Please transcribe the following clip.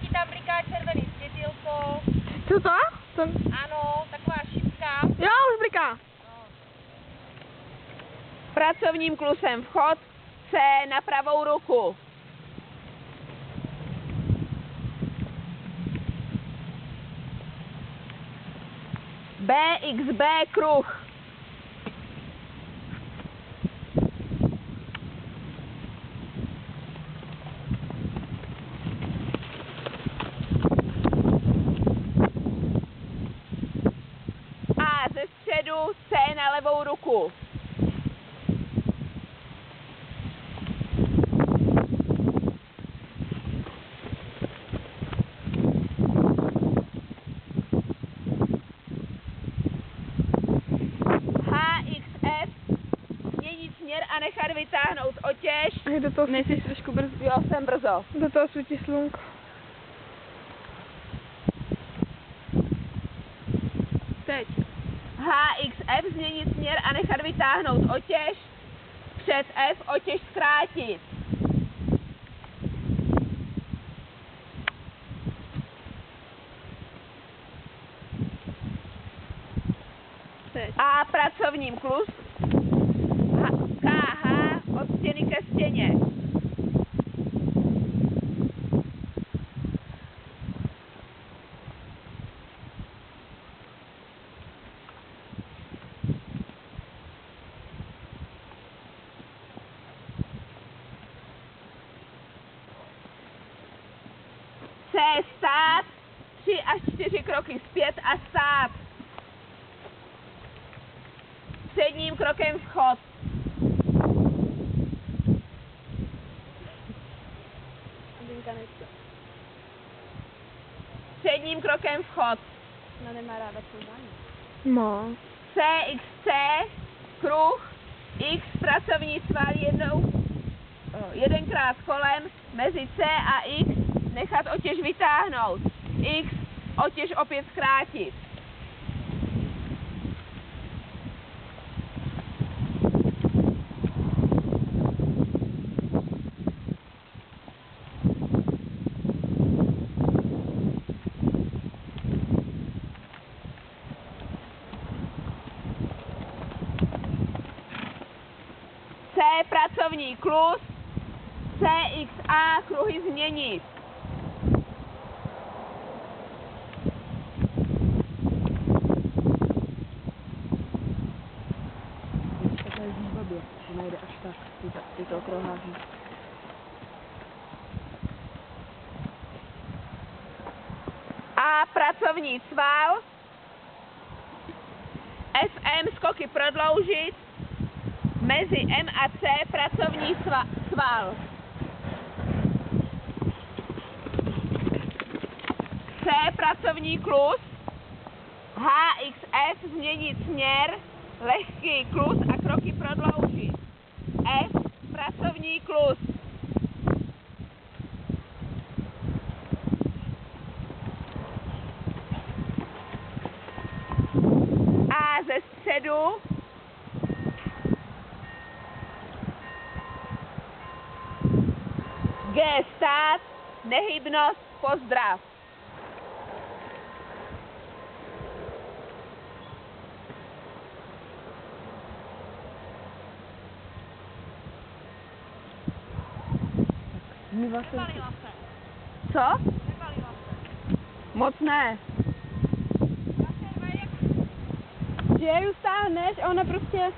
ti tam bliká červený světýlko. Co to? Ano, taková šipka. Jo, už bliká. No. Pracovním klusem vchod C na pravou ruku. BXB kruh. A ze středu C na levou ruku. HXF změnit směr a nechat vytáhnout otěž. A do toho Nejsi trošku brzo? Jo, jsem brzo. Do toho svítí slunko. Teď. HXF změnit směr a nechat vytáhnout otěž. Před F otěž zkrátit. Teď. A pracovním klus. KH od stěny ke stěně. C stát, 3 až 4 kroky zpět a stát. Předním krokem vchod. Předním krokem vchod. No nemá ráda půjdání. Má. CXC, kruh, X, pracovní sval jedenkrát kolem, mezi C a X nechat otěž vytáhnout. X, otěž opět zkrátit. C pracovní klus, CXA kruhy změnit. Takhle jezdíš blbě, že nejde až tak, ty to okrouháš. A pracovní sval, FM skoky prodloužit, mezi M a C pracovní sval. C pracovní klus, HXF změnit směr, lehký klus a kroky prodloužit. F pracovní klus. A ze středu G stát, nehybnost, pozdrav. Nepalila se. Co? Nepalila se. Moc ne. Že ju stáhneš a ona prostě